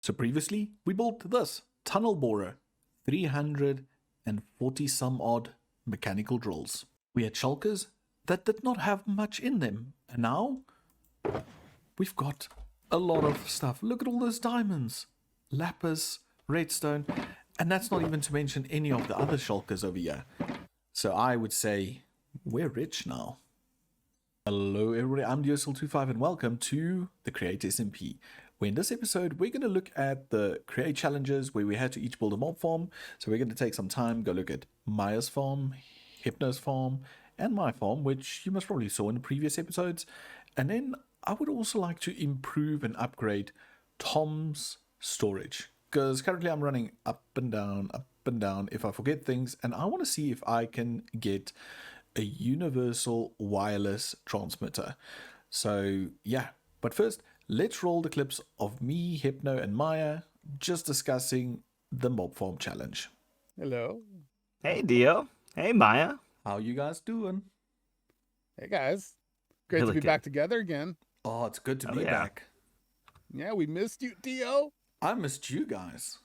So previously, we built this tunnel borer, 340 some odd mechanical drills. We had shulkers that did not have much in them, and now we've got a lot of stuff. Look at all those diamonds, lapis, redstone, and that's not even to mention any of the other shulkers over here. So I would say we're rich now. Hello everybody, I'm DSL25 and welcome to the Create SMP, where in this episode we're going to look at the Create challenges where we had to each build a mob farm. So we're going to take some time, go look at Miah's farm, Hypno's farm, and my farm, which you most probably saw in the previous episodes. And then I would also like to improve and upgrade Tom's storage, because currently I'm running up and down if I forget things, and I want to see if I can get a universal wireless transmitter. So yeah, but first let's roll the clips of me, Hypno, and Miah just discussing the mob farm challenge. Hello. Hey Dio. Hey Miah. How you guys doing? Hey guys. Great You're to be looking- back together again. Oh, it's good to Oh, be yeah. back. Yeah, we missed you, Dio. I missed you guys.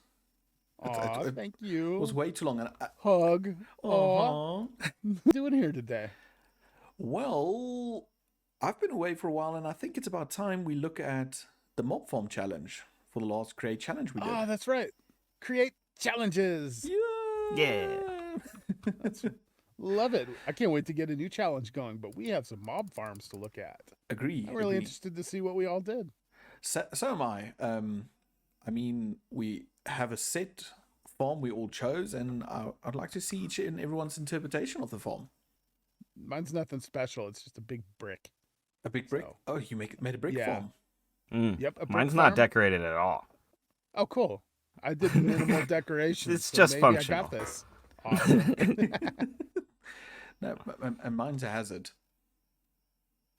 Aw, it thank you. It was way too long. And Hug. Aw. uh-huh. What you doing here today? Well, I've been away for a while, and I think it's about time we look at the mob farm challenge for the last Create challenge we did. Ah, that's right. Create challenges. Yeah. Love it. I can't wait to get a new challenge going, but we have some mob farms to look at. Agree. I'm really agree. interested to see what we all did. So am I. I mean, we have a set farm we all chose, and I'd like to see each and everyone's interpretation of the farm. Mine's nothing special. It's just a big brick. A big brick. So- Oh, you made a brick Yeah. farm. Yep. A brick Mine's farm. not decorated at all. Oh, cool. I did minimal decorations. It's so just maybe functional. I got this. Awesome. No, and mine's a hazard.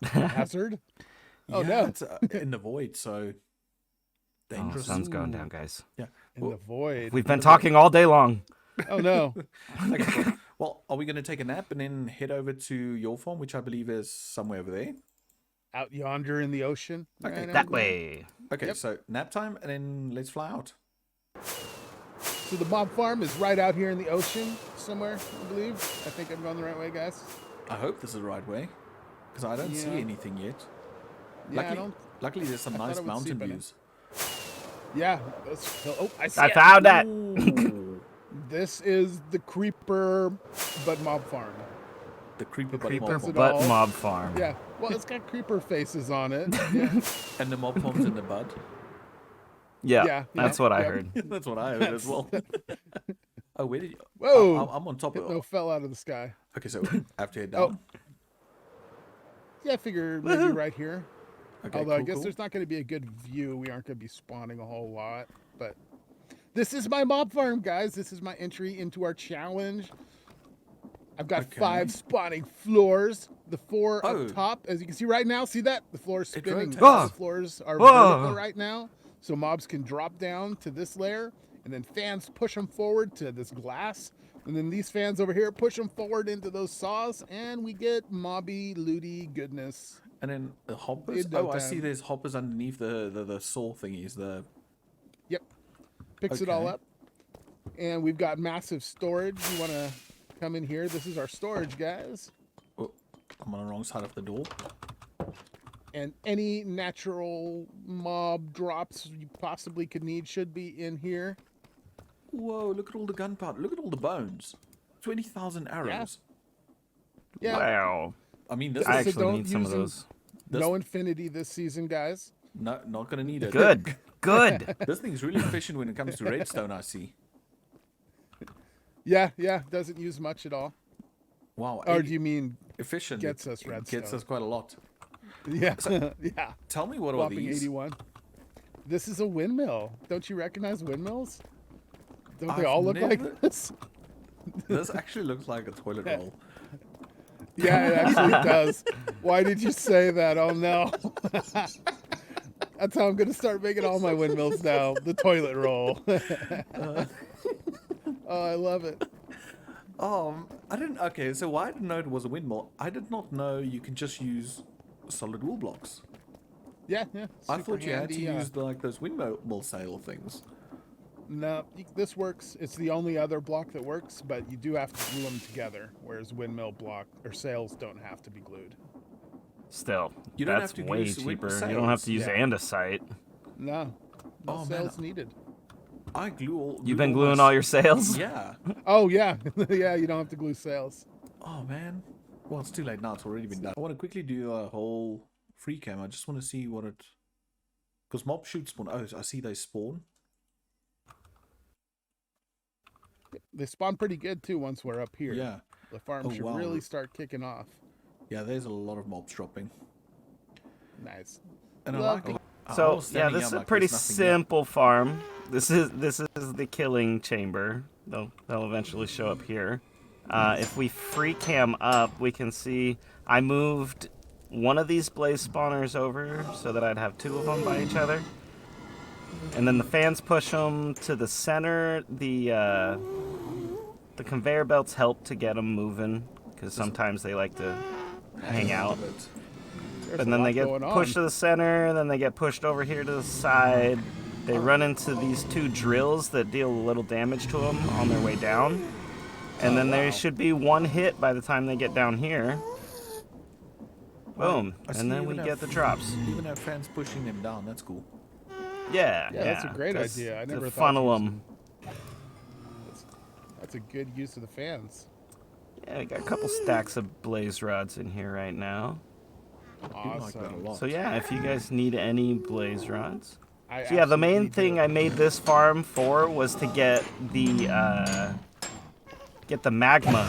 Hazard? Oh, Yeah, no. It's in the void, so Oh, dangerous. sun's going down, guys. In the void. We've been talking all day long. Oh, no. Okay. Well, are we going to take a nap and then head over to your farm, which I believe is somewhere over there? Out yonder in the ocean. Okay, Right That out way. Okay, Yep. so nap time, and then let's fly out. So the mob farm is right out here in the ocean somewhere, I believe. I think I'm going the right way, guys. I hope this is the right way, because I don't see Yeah. anything yet. Yeah, Luckily, there's some I thought nice I would see mountain by now. views. Yeah. Oh, I see I it. found that. Ooh, This is the creeper, but mob farm. the creeper, but Creeper mob farm. butt all? mob farm. Yeah. Well, it's got creeper faces on it. Yeah. And the mob farm's in the bud. Yeah, Yeah, that's yeah, what I yeah. heard. That's what I heard as well. Oh, where did you? Whoa. I'm on top of Hypno it. fell out of the sky. Okay, so I have to head down. Yeah, I figure maybe Woohoo. right here. Okay, Although I cool, guess cool. there's not going to be a good view. We aren't going to be spawning a whole lot. But this is my mob farm, guys. This is my entry into our challenge. I've got Okay. 5 spawning floors. The 4 Oh. up top, as you can see right now. See that? The floor is It spinning. rotates. All Whoa. the floors are Whoa. vertical right now. So mobs can drop down to this layer. And then fans push them forward to this glass. And then these fans over here push them forward into those saws. And we get mobby, looty goodness. And then the hoppers. In no Oh, I see. time. There's hoppers underneath the saw thingies. The Yep. Picks it all Okay. up. And we've got massive storage. You want to come in here? This is our storage, guys. oh, I'm on the wrong side of the door. And any natural mob drops you possibly could need should be in here. Whoa! Look at all the gunpowder. Look at all the bones. 20,000 arrows. Yeah. Wow. I mean, this I is actually don't need some of use them. those. No infinity this season, guys. not gonna need it. Good. Good. This thing's really efficient when it comes to redstone. I see. Yeah, doesn't use much at all. Wow. Or 80 do you mean, efficient? gets us It Gets redstone. us quite a lot. yeah, yeah. Tell me what are Whopping these? 81. This is a windmill. Don't you recognize windmills? Don't they I've all look never- like this? This actually looks like a toilet roll. Yeah, it actually does. Why did you say that? Oh no. That's how I'm gonna start making all my windmills now. The toilet roll. Oh, I love it. I didn't. Okay, so I didn't know it was a windmill. I did not know you can just use solid wool blocks. Yeah. I Super thought you had to handy, use like those windmill sail things. No, this works. It's the only other block that works, but you do have to glue them together, whereas windmill block or sails don't have to be glued. Still, You don't that's have to way use windmill cheaper. You don't have sails. to use Yeah. andesite. No Oh, man. sails needed. I glue You've been all gluing my all your sails? Yeah. Oh yeah, yeah. You don't have to glue sails. Oh man. Well, it's too late now. It's already been done. I want to quickly do a whole free cam. I just want to see what it. Because mob shoot spawn. Oh, I see they spawn. They spawn pretty good too once we're up here. Yeah. The farm Oh, should wow. really start kicking off. Yeah, there's a lot of mobs dropping. Nice. And I Love like to- I So was yeah, standing this here, is I'm a like, pretty there's nothing here. simple farm. This is the killing chamber. They'll eventually show up here. If we free cam up, we can see I moved one of these blaze spawners over so that I'd have two of them by each other. And then the fans push them to the center. The conveyor belts help to get them moving because sometimes they like to hang out. There's And a then lot they get going on. pushed to the center, then they get pushed over here to the side. They run into these two drills that deal a little damage to them on their way down. And then there should be one hit by the time they get down here. Boom. I see And you then we even get have- the drops. Even have fans pushing them down. That's cool. Yeah, Yeah, that's a great 'cause idea. I to never thought funnel to use them. That's a good use of the fans. Yeah, we got a couple stacks of blaze rods in here right now. I do like that a Awesome. lot. So yeah, if you guys need any blaze rods. I So yeah, the main absolutely thing do. I made this farm for was to get the magma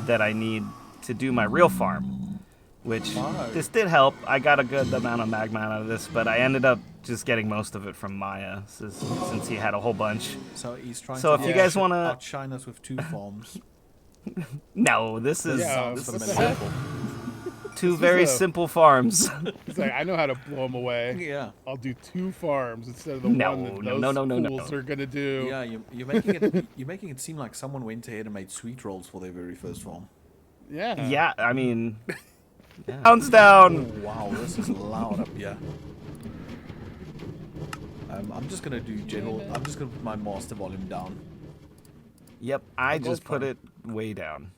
that I need to do my real farm, which Wow. this did help. I got a good amount of magma out of this, but I ended up just getting most of it from Maya since he had a whole bunch. So he's trying So to if you guys wanna- outshine us with 2 farms. No, this is Yeah, Sounds what the familiar. heck? two is very a- simple farms. He's like, I know how to blow them away. Yeah. I'll do 2 farms instead of the No, one that no, those no, no, no. fools are gonna do. Yeah, you're making it seem like someone went ahead and made sweet rolls for their very first farm. Yeah. Yeah, I mean, pounds down. Oh, wow, this is loud up here. I'm just gonna do general. I'm just gonna put my master volume down. Yep, I gold just put farm. it way down.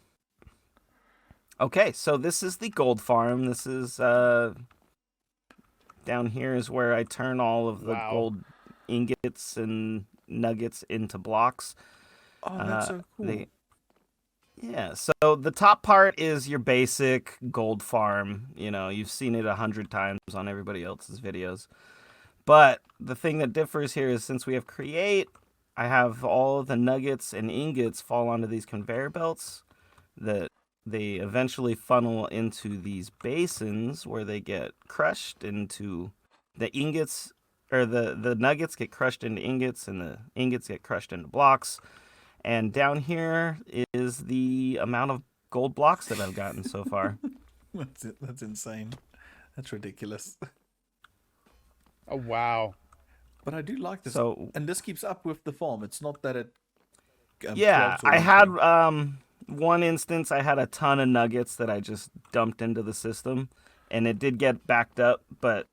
Okay, so this is the gold farm. This is down here is where I turn all of the Wow. gold ingots and nuggets into blocks. Oh, that's so cool. Yeah, so the top part is your basic gold farm. You know, you've seen it 100 times on everybody else's videos. But the thing that differs here is since we have create, I have all the nuggets and ingots fall onto these conveyor belts that they eventually funnel into these basins where they get crushed into the ingots, or the nuggets get crushed into ingots and the ingots get crushed into blocks. And down here is the amount of gold blocks that I've gotten so far. That's insane. That's ridiculous. Oh wow. But I do like this. So And this keeps up with the farm. It's not that it. yeah, drops or I had anything. one instance I had a ton of nuggets that I just dumped into the system, and it did get backed up. But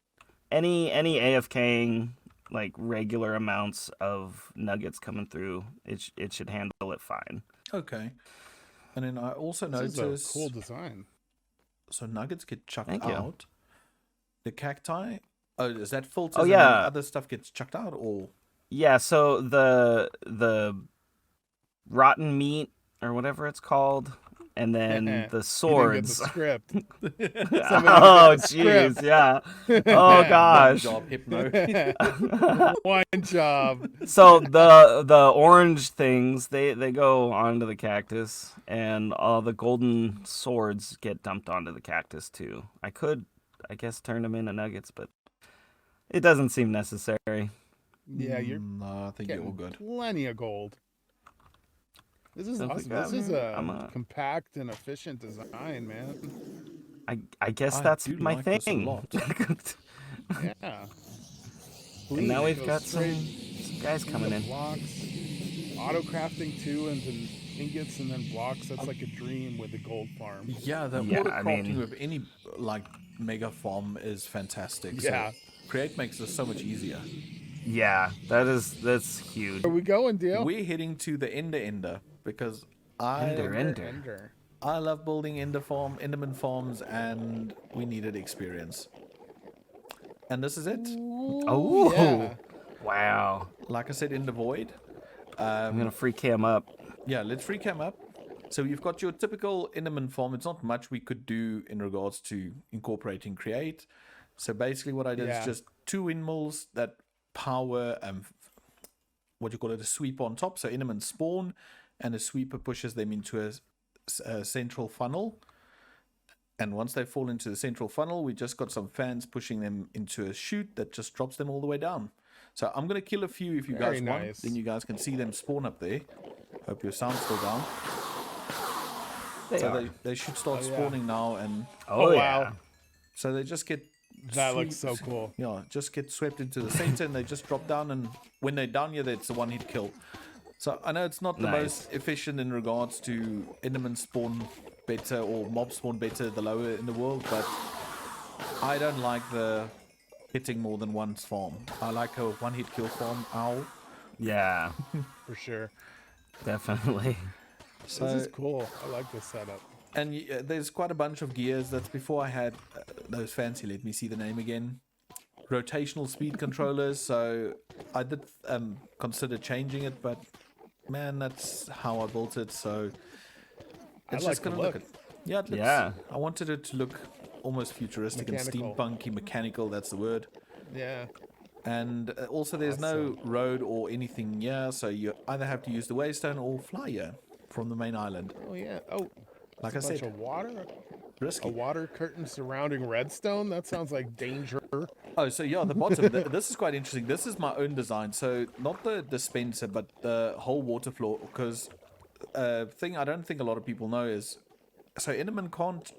any AFKing, like regular amounts of nuggets coming through, it should handle it fine. Okay. And then I also This noticed. is a cool design. So nuggets get chucked Thank you. out. The cacti. Oh, is that filters? Oh, and then yeah. other stuff gets chucked out, or Yeah, so the rotten meat or whatever it's called, and then the You didn't get the swords. script. Oh the jeez, script. yeah. Oh One gosh. job hypno. One job. So the orange things they go onto the cactus, and all the golden swords get dumped onto the cactus too. I could, I guess, turn them into nuggets, but it doesn't seem necessary. Yeah, you're No, I think you're all getting good. plenty of gold. This is Sounds awesome. like This is I'm a a- compact and efficient design, man. I guess I that's do my like this a thing. lot. Yeah. And now we've Goes got straight some guys coming into in. Blocks. Auto crafting too into ingots and then blocks. That's like a dream with the gold farm. Yeah, the Yeah, auto I crafting mean- with any like mega farm is fantastic. Yeah. So Create makes this so much easier. Yeah, that's huge. Where we going, Dio? We're heading to the Ender because Ender. I love building Enderman farms, and we needed experience. And this is it. Oh, yeah. wow. Like I said, in the void. I'm gonna free cam up. Yeah, let's free cam up. So you've got your typical Enderman farm. It's not much we could do in regards to incorporating create. So basically what I did is just 2 windmills that power what you call it, a sweeper on top. So Endermen spawn, and a sweeper pushes them into a central funnel. And once they fall into the central funnel, we just got some fans pushing them into a chute that just drops them all the way down. So I'm going to kill a few if you guys want. Then you guys can see them spawn up there. Hope your sound's still down. They should start spawning now. And Oh, wow. so they just get... That looks so cool. Yeah, just get swept into the center and they just drop down. And when they're down here, it's a one-hit kill. So I know it's not the most efficient in regards to Enderman spawn better or mob spawn better the lower in the world, but I don't like the hitting more than one farm. I like a one-hit kill farm. Ow. Yeah, For sure. definitely. So, This is cool. I like this setup. and there's quite a bunch of gears. That's before I had those fancy, let me see the name again, rotational speed controllers. So I did consider changing it, but man, that's how I built it. So it's I like just gonna the look look. at. Yeah, it looks, Yeah. I wanted it to look almost futuristic Mechanical. and steampunky, mechanical. That's the word. Yeah. And also, there's no road or anything here, so you either have to use the waystone or fly here from the main island. Oh, yeah. Oh, Like I a bunch said, of water. risky. A water curtain surrounding redstone. That sounds like danger. Oh, so yeah, the bottom. This is quite interesting. This is my own design. So not the dispenser, but the whole water floor. Because thing I don't think a lot of people know is, so Enderman can't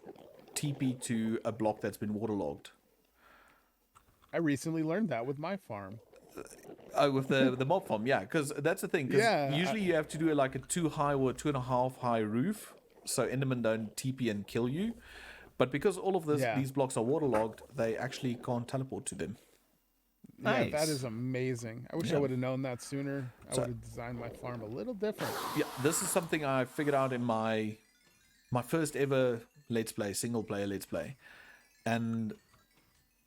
TP to a block that's been waterlogged. I recently learned that with my farm. Oh, with the mob farm, yeah. Because that's the thing. Because Yeah, usually you have to do like a 2 high or 2.5 high roof, so Enderman don't TP and kill you. But because all of these blocks are waterlogged, they actually can't teleport to them. Yeah, Nice. that is amazing. I wish I Yeah. would have known that sooner. I So- would have designed my farm a little different. Yeah, this is something I figured out in my first ever Let's Play, single player Let's Play. And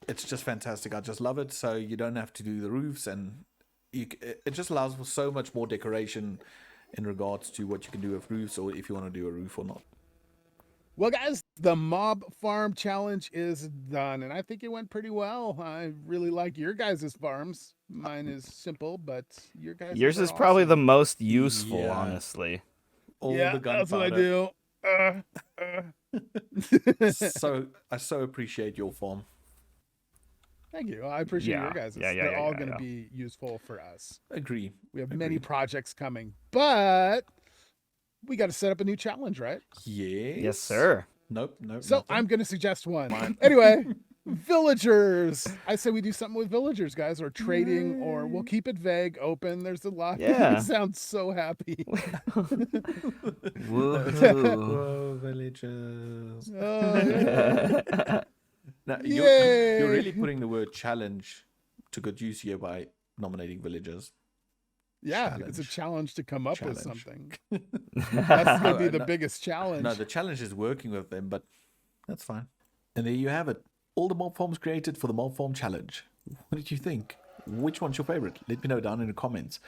it's just fantastic. I just love it. So you don't have to do the roofs, and it just allows for so much more decoration in regards to what you can do with roofs, or if you want to do a roof or not. Well, guys, the mob farm challenge is done, and I think it went pretty well. I really like your guys' farms. Mine is simple, but your guys' Yours are is probably awesome. the most useful, Yeah. honestly. All Yeah, the that's what I gunpowder. do. So I so appreciate your farm. Thank you. I appreciate Yeah. your guys'. Yeah, They're all yeah. going to be useful for us. Agree. We have many Agreed. projects coming, but we got to set up a new challenge, right? Yes. Sir. Nope. So nothing. I'm going to suggest one. Anyway, villagers. I say we do something with villagers, guys, or trading, or we'll keep it vague, open. There's a lot. Yeah. You sound so happy. Woo. Whoa, villagers. Oh, yeah. Now, Yay! you're really putting the word challenge to good use here by nominating villagers. Yeah, it's a challenge to come up with Challenge. something. That's going to be the No. biggest challenge. No, the challenge is working with them, but that's fine. And there you have it. All the mob farms created for the mob farm challenge. What did you think? Which one's your favorite? Let me know down in the comments.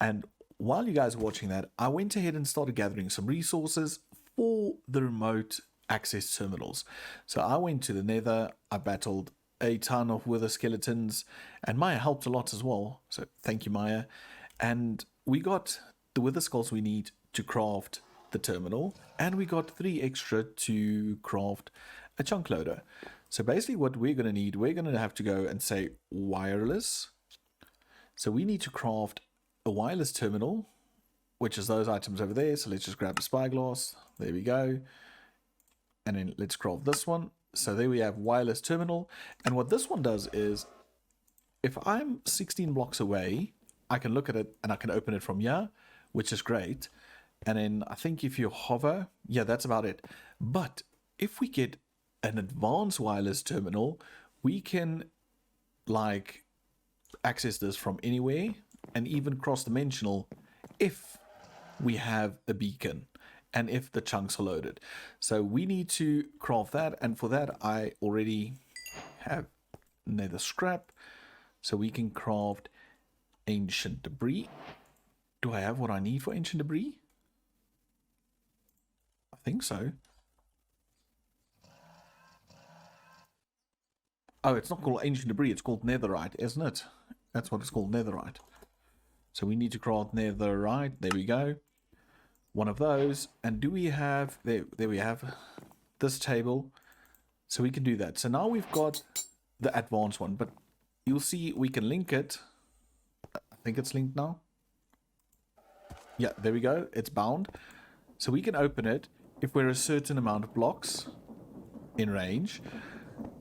And while you guys are watching that, I went ahead and started gathering some resources for the remote access terminals. So I went to the nether, I battled a ton of wither skeletons, and Maya helped a lot as well. So thank you, Maya. And we got the wither skulls we need to craft the terminal, and we got 3 extra to craft a chunk loader. So basically what we're going to need, we're going to have to go and say wireless. So we need to craft a wireless terminal, which is those items over there. So let's just grab a spyglass. There we go. And then let's craft this one. So there we have wireless terminal. And what this one does is, if I'm 16 blocks away, I can look at it and I can open it from here, which is great. And then I think if you hover, yeah, that's about it. But if we get an advanced wireless terminal, we can like access this from anywhere and even cross-dimensional if we have a beacon and if the chunks are loaded. So we need to craft that, and for that I already have nether scrap, so we can craft ancient debris. Do I have what I need for ancient debris? I think so. Oh, it's not called ancient debris, it's called netherite, isn't it? That's what it's called, netherite. So we need to craft netherite. There we go. One of those. And do we have... There we have this table. So we can do that. So now we've got the advanced one. But you'll see we can link it. I think it's linked now. Yeah, there we go. It's bound. So we can open it if we're a certain amount of blocks in range.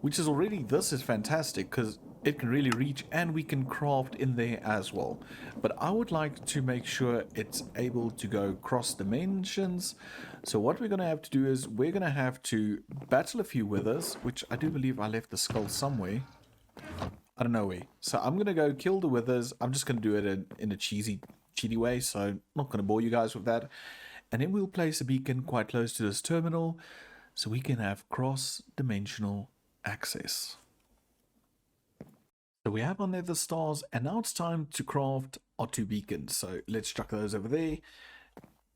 Which is already... This is fantastic because it can really reach, and we can craft in there as well. But I would like to make sure it's able to go cross dimensions. So what we're going to have to do is we're going to have to battle a few withers, which I do believe I left the skull somewhere. I don't know where. So I'm going to go kill the withers. I'm just going to do it in a cheesy way, so I'm not going to bore you guys with that. And then we'll place a beacon quite close to this terminal so we can have cross-dimensional access. So we have our nether stars, and now it's time to craft our 2 beacons. So let's chuck those over there.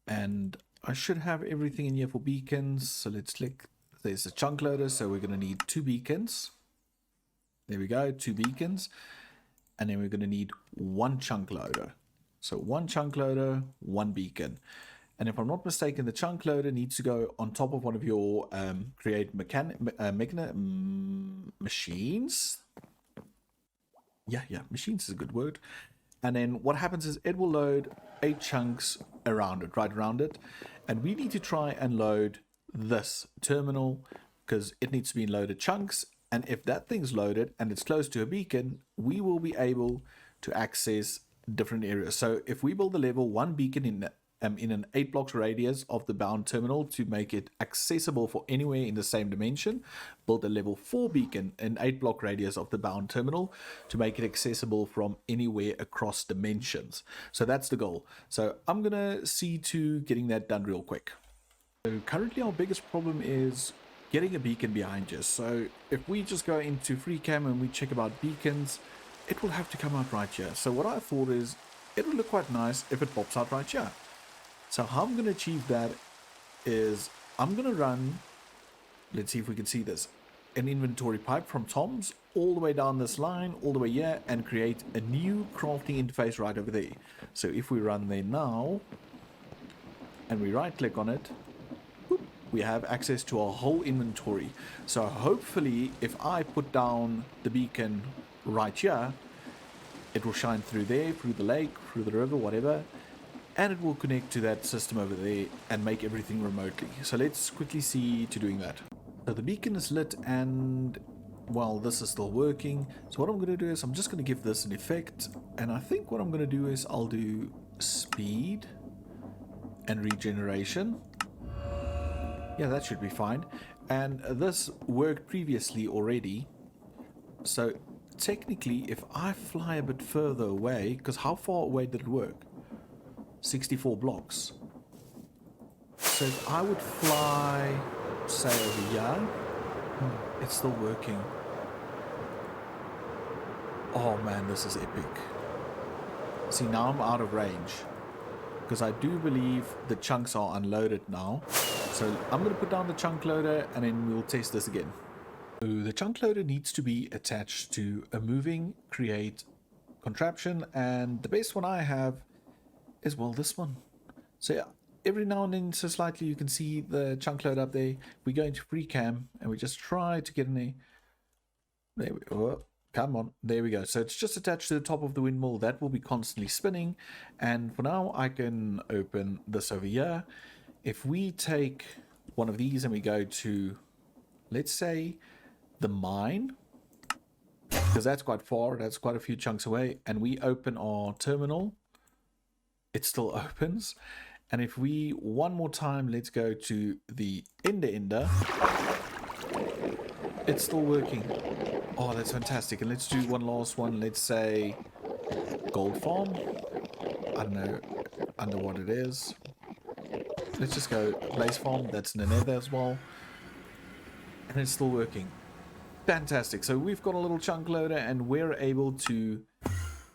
And I should have everything in here for beacons. So let's click. There's a chunk loader, so we're going to need 2 beacons. There we go, 2 beacons. And then we're going to need 1 chunk loader. So 1 chunk loader, 1 beacon. And if I'm not mistaken, the chunk loader needs to go on top of one of your create machines. Yeah, machines is a good word. And then what happens is it will load 8 chunks around it, right around it. And we need to try and load this terminal because it needs to be in loaded chunks. And if that thing's loaded and it's close to a beacon, we will be able to access different areas. So if we build a level 1 beacon in an 8 blocks radius of the bound terminal to make it accessible for anywhere in the same dimension, build a level 4 beacon in 8 block radius of the bound terminal to make it accessible from anywhere across dimensions. So that's the goal. So I'm gonna see to getting that done real quick. So currently our biggest problem is getting a beacon behind you. So if we just go into FreeCam and we check about beacons, it will have to come out right here. So what I thought is it would look quite nice if it pops out right here. So how I'm going to achieve that is I'm going to run, let's see if we can see this, an inventory pipe from Tom's all the way down this line, all the way here, and create a new crafting interface right over there. So if we run there now, and we right click on it, whoop, we have access to our whole inventory. So hopefully if I put down the beacon right here, it will shine through there, through the lake, through the river, whatever. And it will connect to that system over there and make everything remotely. So let's quickly see to doing that. So the beacon is lit and, well, this is still working. So what I'm going to do is I'm just going to give this an effect. And I think what I'm going to do is I'll do speed and regeneration. Yeah, that should be fine. And this worked previously already. So technically, if I fly a bit further away, because how far away did it work? 64 blocks. So if I would fly, say, over here, it's still working. Oh man, this is epic. See, now I'm out of range because I do believe the chunks are unloaded now. So I'm going to put down the chunk loader and then we'll test this again. So the chunk loader needs to be attached to a moving create contraption, and the best one I have is, well, this one. So yeah, every now and then, so slightly, you can see the chunk load up there. We go into FreeCam and we just try to get in there. There we go. Oh, come on, there we go. So it's just attached to the top of the windmill. That will be constantly spinning. And for now, I can open this over here. If we take one of these and we go to, let's say, the mine, because that's quite far, that's quite a few chunks away, and we open our terminal, it still opens. And if we one more time, let's go to the ender, It's still working. Oh, that's fantastic. And let's do one last one. Let's say gold farm. I don't know under what it is. Let's just go blaze farm. That's in the nether as well. And it's still working. Fantastic. So we've got a little chunk loader and we're able to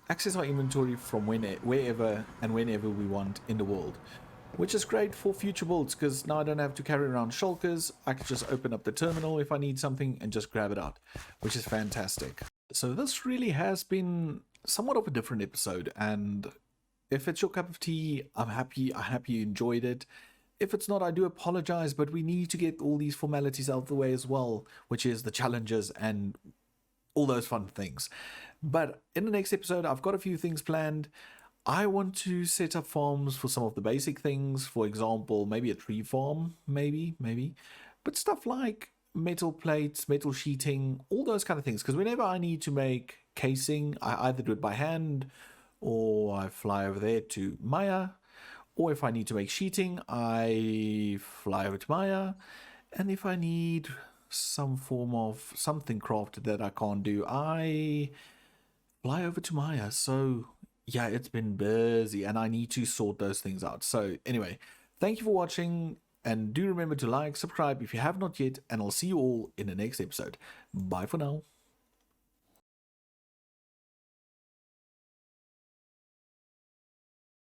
access our inventory from wherever and whenever we want in the world. Which is great for future builds because now I don't have to carry around shulkers. I can just open up the terminal if I need something and just grab it out, which is fantastic. So this really has been somewhat of a different episode, and if it's your cup of tea, I'm happy you enjoyed it. If it's not, I do apologize, but we need to get all these formalities out of the way as well, which is the challenges and all those fun things. But in the next episode, I've got a few things planned. I want to set up farms for some of the basic things. For example, maybe a tree farm, maybe. But stuff like metal plates, metal sheeting, all those kind of things. Because whenever I need to make casing, I either do it by hand or I fly over there to Miah. Or if I need to make sheeting, I fly over to Miah. And if I need some form of something crafted that I can't do, I fly over to Miah. So yeah, it's been busy and I need to sort those things out. So anyway, thank you for watching and do remember to like, subscribe if you have not yet, and I'll see you all in the next episode. Bye for now.